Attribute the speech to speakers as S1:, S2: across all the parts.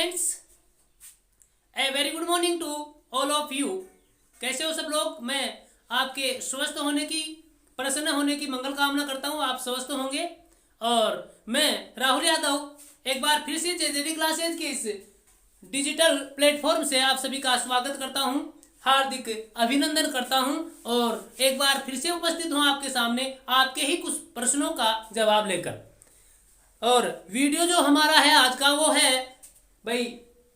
S1: Friends, a very good morning to all of you. कैसे हो सब लोग? मैं आपके स्वस्थ होने की, प्रसन्न होने की मंगल कामना करता हूँ। आप स्वस्थ होंगे। और मैं राहुल यादव एक बार फिर से जेजेडी क्लासेज के इस डिजिटल प्लेटफॉर्म से आप सभी का स्वागत करता हूँ, हार्दिक अभिनंदन करता हूँ और एक बार फिर से उपस्थित हूँ आपके सामने आपके ही कुछ प्रश्नों का जवाब लेकर। और वीडियो जो हमारा है आज का वो है भाई,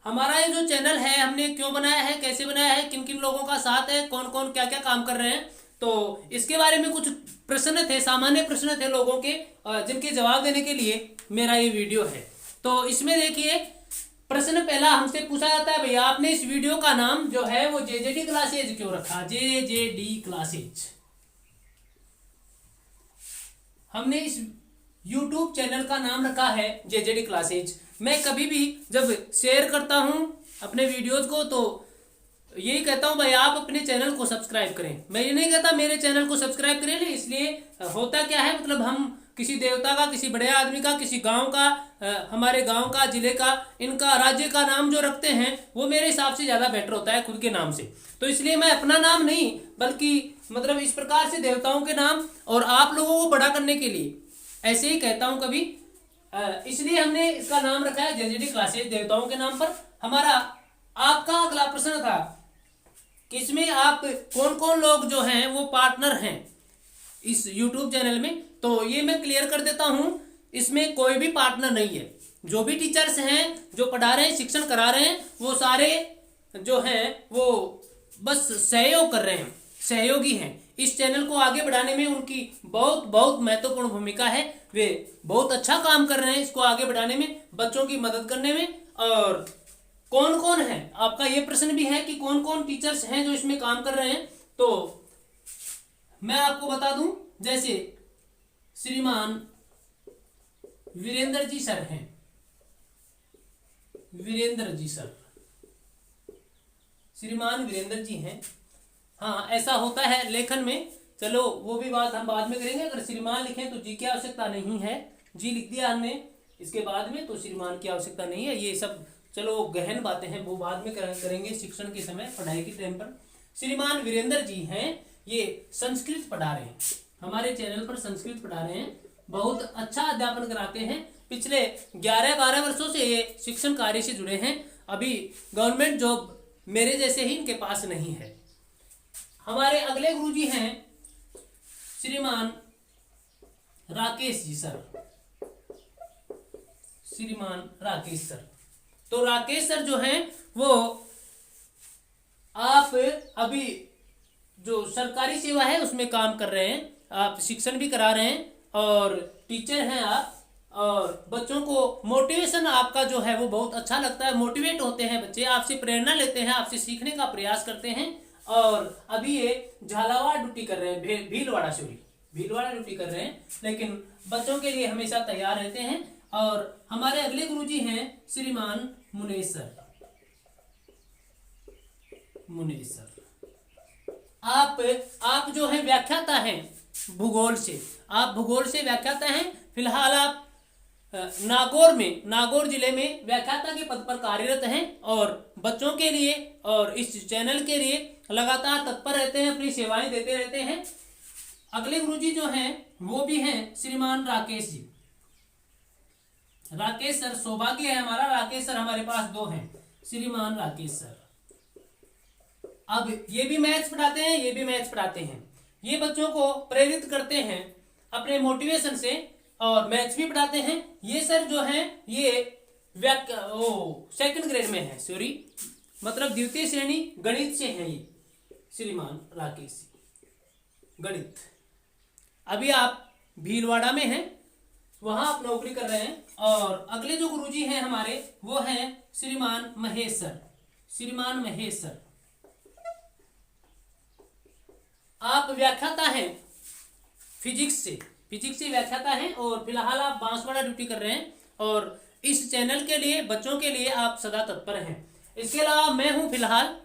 S1: हमारा ये जो चैनल है हमने क्यों बनाया है, कैसे बनाया है, किन किन लोगों का साथ है, कौन कौन क्या क्या काम कर रहे हैं, तो इसके बारे में कुछ प्रश्न थे, सामान्य प्रश्न थे लोगों के, जिनके जवाब देने के लिए मेरा ये वीडियो है। तो इसमें देखिए, प्रश्न पहला हमसे पूछा जाता है, भैया आपने इस वीडियो का नाम जो है वो जेजेडी क्लासेज क्यों रखा? JJD classes. हमने इस YouTube चैनल का नाम रखा है जेजेडी क्लासेज। मैं कभी भी जब शेयर करता हूं अपने वीडियोस को तो यही कहता हूं भाई आप अपने चैनल को सब्सक्राइब करें। मैं ये नहीं कहता मेरे चैनल को सब्सक्राइब करें, इसलिए होता क्या है, मतलब हम किसी देवता का, किसी बड़े आदमी का, किसी गांव का, हमारे गांव का, जिले का, इनका, राज्य का नाम जो रखते हैं वो मेरे हिसाब से ज़्यादा बेटर होता है खुद के नाम से। तो इसलिए मैं अपना नाम नहीं, बल्कि मतलब इस प्रकार से देवताओं के नाम और आप लोगों को बड़ा करने के लिए ऐसे ही कहता हूं कभी, इसलिए हमने इसका नाम रखा है जेजेडी क्लासेज, देवताओं के नाम पर। हमारा आपका अगला प्रश्न था कि इसमें आप कौन कौन लोग जो हैं वो पार्टनर हैं इस YouTube चैनल में। तो ये मैं क्लियर कर देता हूं, इसमें कोई भी पार्टनर नहीं है। जो भी टीचर्स हैं, जो पढ़ा रहे हैं, शिक्षण करा रहे हैं, वो सारे जो हैं वो बस सहयोग कर रहे हैं, सहयोगी हैं। इस चैनल को आगे बढ़ाने में उनकी बहुत बहुत महत्वपूर्ण भूमिका है। वे बहुत अच्छा काम कर रहे हैं इसको आगे बढ़ाने में, बच्चों की मदद करने में। और कौन कौन है, आपका ये प्रश्न भी है कि कौन कौन टीचर्स हैं जो इसमें काम कर रहे हैं। तो मैं आपको बता दूं, जैसे श्रीमान वीरेंद्र जी सर हैं, वीरेंद्र जी सर, श्रीमान वीरेंद्र जी हैं। हाँ, ऐसा होता है लेखन में, चलो वो भी बात हम बाद में करेंगे। अगर श्रीमान लिखें तो जी की आवश्यकता नहीं है, जी लिख दिया हमने इसके बाद में तो श्रीमान की आवश्यकता नहीं है। ये सब चलो गहन बातें हैं, वो बाद में करेंगे शिक्षण के समय, पढ़ाई के टाइम पर। श्रीमान वीरेंद्र जी हैं, ये संस्कृत पढ़ा रहे हैं, हमारे चैनल पर संस्कृत पढ़ा रहे हैं, बहुत अच्छा अध्यापन कराते हैं। पिछले 11-12 वर्षों से ये शिक्षण कार्य से जुड़े हैं। अभी गवर्नमेंट जॉब मेरे जैसे ही इनके पास नहीं है। हमारे अगले गुरुजी हैं श्रीमान राकेश जी सर, श्रीमान राकेश सर। तो राकेश सर जो हैं वो आप अभी जो सरकारी सेवा है उसमें काम कर रहे हैं, आप शिक्षण भी करा रहे हैं और टीचर हैं आप। और बच्चों को मोटिवेशन आपका जो है वो बहुत अच्छा लगता है, मोटिवेट होते हैं बच्चे, आपसे प्रेरणा लेते हैं, आपसे सीखने का प्रयास करते हैं। और अभी ये झालावाड़ ड्यूटी कर रहे हैं, भीलवाड़ा ड्यूटी कर रहे हैं, लेकिन बच्चों के लिए हमेशा तैयार रहते हैं। और हमारे अगले गुरुजी हैं श्रीमान मुनेश सर, मुनेश सर। आप जो है व्याख्याता हैं भूगोल से, आप भूगोल से व्याख्याता हैं। फिलहाल आप नागौर जिले में व्याख्याता के पद पर कार्यरत हैं और बच्चों के लिए और इस चैनल के लिए लगातार तत्पर रहते हैं, अपनी सेवाएं देते रहते हैं। अगले गुरुजी जो हैं वो भी हैं श्रीमान राकेश जी, राकेश सर। सौभाग्य है हमारा, राकेश सर हमारे पास 2 हैं, श्रीमान राकेश सर। अब ये भी मैथ्स पढ़ाते हैं, ये भी मैथ्स पढ़ाते हैं। ये बच्चों को प्रेरित करते हैं अपने मोटिवेशन से और मैथ्स भी पढ़ाते हैं। ये सर जो हैं ये सेकंड ग्रेड में है, सॉरी मतलब द्वितीय श्रेणी गणित से हैं ये श्रीमान राकेश गणित। अभी आप भीलवाड़ा में हैं, वहां आप नौकरी कर रहे हैं। और अगले जो गुरुजी हैं हमारे वो हैं श्रीमान महेश सर, श्रीमान महेश सर। आप व्याख्याता हैं फिजिक्स से व्याख्याता हैं और फिलहाल आप बांसवाड़ा ड्यूटी कर रहे हैं और इस चैनल के लिए, बच्चों के लिए आप सदा तत्पर हैं। इसके अलावा मैं हूं फिलहाल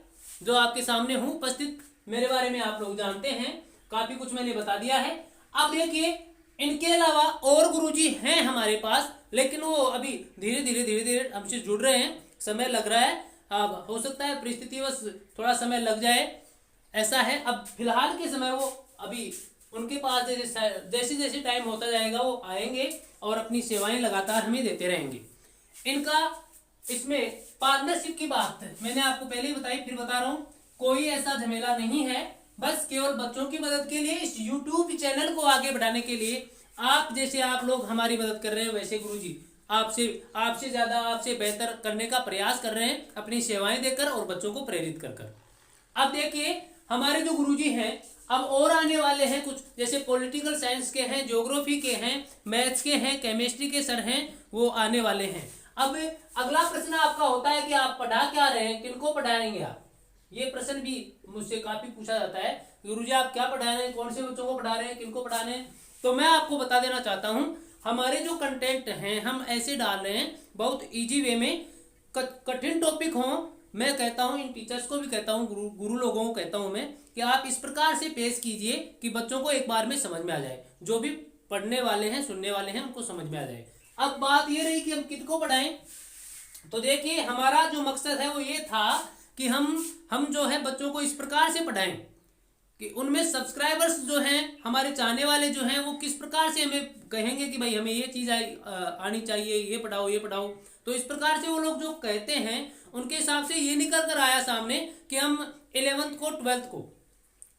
S1: जो आपके सामने हूं उपस्थित, मेरे बारे में आप लोग जानते हैं, काफी कुछ मैंने बता दिया है। अब देखिए, इनके अलावा और गुरुजी हैं हमारे पास, लेकिन वो अभी धीरे धीरे हमसे जुड़ रहे हैं। समय लग रहा है। अब हो सकता है परिस्थिति बस थोड़ा समय लग जाए, ऐसा है। अब फिलहाल के समय वो अभी उनके पास जैसे जैसे टाइम होता जाएगा वो आएंगे और अपनी सेवाएं लगातार हमें देते रहेंगे। इनका इसमें पार्टनरशिप की बात मैंने आपको पहले ही बताई, फिर बता रहा हूँ, कोई ऐसा झमेला नहीं है। बस केवल बच्चों की मदद के लिए, इस YouTube चैनल को आगे बढ़ाने के लिए आप जैसे आप लोग हमारी मदद कर रहे हैं, वैसे गुरुजी आपसे ज्यादा, आपसे बेहतर करने का प्रयास कर रहे हैं अपनी सेवाएं देकर और बच्चों को प्रेरित कर कर। अब देखिए हमारे जो गुरुजी हैं अब और आने वाले हैं कुछ, जैसे पॉलिटिकल साइंस के हैं, ज्योग्राफी के हैं, मैथ्स के हैं, केमिस्ट्री के सर हैं, वो आने वाले हैं। अब अगला प्रश्न आपका होता है कि आप पढ़ा क्या रहे हैं, किनको पढ़ाएंगे आप, ये प्रश्न भी मुझसे काफी पूछा जाता है, गुरुजी आप क्या पढ़ा रहे हैं, कौन से बच्चों को पढ़ा रहे हैं, किनको पढ़ा रहे हैं। तो मैं आपको बता देना चाहता हूं हमारे जो कंटेंट हैं हम ऐसे डाल रहे हैं बहुत इजी वे में, कठिन टॉपिक हो, मैं कहता हूं इन टीचर्स को भी कहता हूं, गुरु लोगों को कहता हूं मैं कि आप इस प्रकार से पेश कीजिए कि बच्चों को एक बार में समझ में आ जाए, जो भी पढ़ने वाले हैं सुनने वाले हैं उनको समझ में आ जाए। अब बात ये रही कि हम किनको पढ़ाएं, तो देखिए हमारा जो मकसद है वो ये था कि हम जो है बच्चों को इस प्रकार से पढ़ाएं कि उनमें सब्सक्राइबर्स जो हैं, हमारे चाहने वाले जो हैं, वो किस प्रकार से हमें कहेंगे कि भाई हमें ये चीज़ आनी चाहिए, ये पढ़ाओ ये पढ़ाओ। तो इस प्रकार से वो लोग जो कहते हैं उनके हिसाब से ये निकल कर आया सामने कि हम 11th को 12th को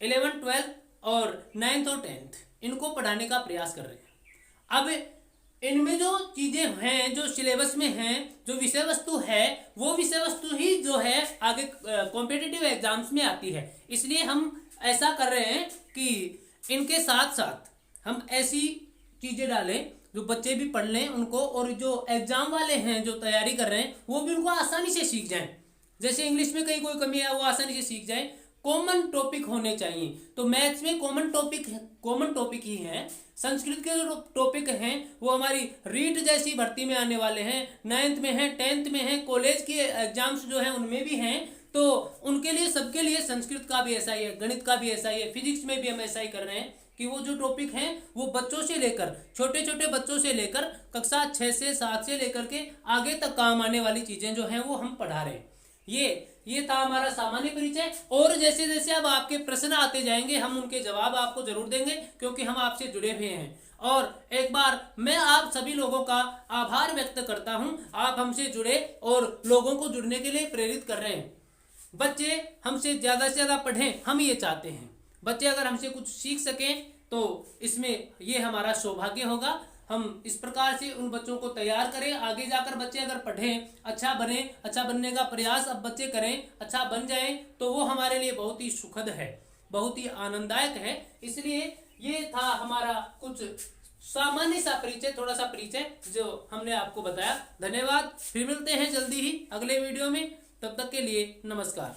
S1: 11th 12th और 9th और 10th इनको पढ़ाने का प्रयास कर रहे हैं। अब इनमें जो चीज़ें हैं, जो सिलेबस में हैं, जो विषय वस्तु है, वो विषय वस्तु ही जो है आगे कॉम्पिटिटिव एग्जाम्स में आती है। इसलिए हम ऐसा कर रहे हैं कि इनके साथ साथ हम ऐसी चीज़ें डालें जो बच्चे भी पढ़ लें उनको, और जो एग्जाम वाले हैं जो तैयारी कर रहे हैं वो भी उनको आसानी से सीख जाएं। जैसे इंग्लिश में कहीं कोई कमी है वो आसानी से सीख जाएं। कॉमन टॉपिक होने चाहिए, तो मैथ्स में कॉमन टॉपिक ही है। संस्कृत के जो टॉपिक हैं वो हमारी रीट जैसी भर्ती में आने वाले हैं, 9th में है, 10th में है, कॉलेज के एग्जाम्स जो हैं उनमें भी हैं। तो उनके लिए, सबके लिए संस्कृत का भी ऐसा ही है, गणित का भी ऐसा ही है, फिजिक्स में भी हम ऐसा ही कर रहे हैं कि वो जो टॉपिक हैं वो बच्चों से लेकर, छोटे छोटे बच्चों से लेकर कक्षा 6 से 7 से लेकर के आगे तक काम आने वाली चीजें जो हैं वो हम पढ़ा रहे हैं। ये था हमारा सामान्य परिचय, और जैसे जैसे अब आपके प्रश्न आते जाएंगे हम उनके जवाब आपको जरूर देंगे, क्योंकि हम आपसे जुड़े हुए हैं। और एक बार मैं आप सभी लोगों का आभार व्यक्त करता हूं, आप हमसे जुड़े और लोगों को जुड़ने के लिए प्रेरित कर रहे हैं। बच्चे हमसे ज़्यादा से ज़्यादा पढ़ें, हम ये चाहते हैं। बच्चे अगर हमसे कुछ सीख सकें तो इसमें ये हमारा सौभाग्य होगा। हम इस प्रकार से उन बच्चों को तैयार करें, आगे जाकर बच्चे अगर पढ़ें, अच्छा बने, अच्छा बनने का प्रयास अब बच्चे करें, अच्छा बन जाएं, तो वो हमारे लिए बहुत ही सुखद है, बहुत ही आनंददायक है। इसलिए ये था हमारा कुछ सामान्य सा परिचय, थोड़ा सा परिचय जो हमने आपको बताया। धन्यवाद, फिर मिलते हैं जल्दी ही अगले वीडियो में, तब तक के लिए नमस्कार।